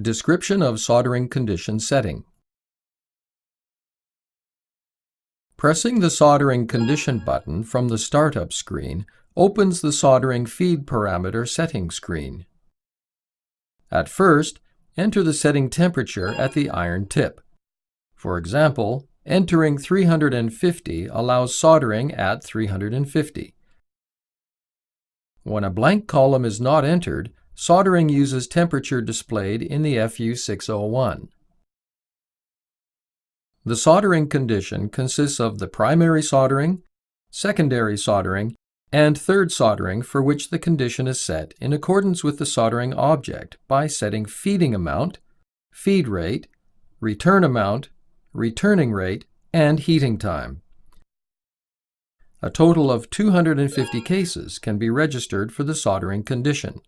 Description of soldering condition setting. Pressing the soldering condition button from the startup screen opens the soldering feed parameter setting screen. At first, enter the setting temperature at the iron tip. For example, entering 350 allows soldering at 350. When a blank column is not entered, soldering uses temperature displayed in the FU601. The soldering condition consists of the primary soldering, secondary soldering, and third soldering for which the condition is set in accordance with the soldering object by setting feeding amount, feed rate, return amount, returning rate, and heating time. A total of 250 cases can be registered for the soldering condition.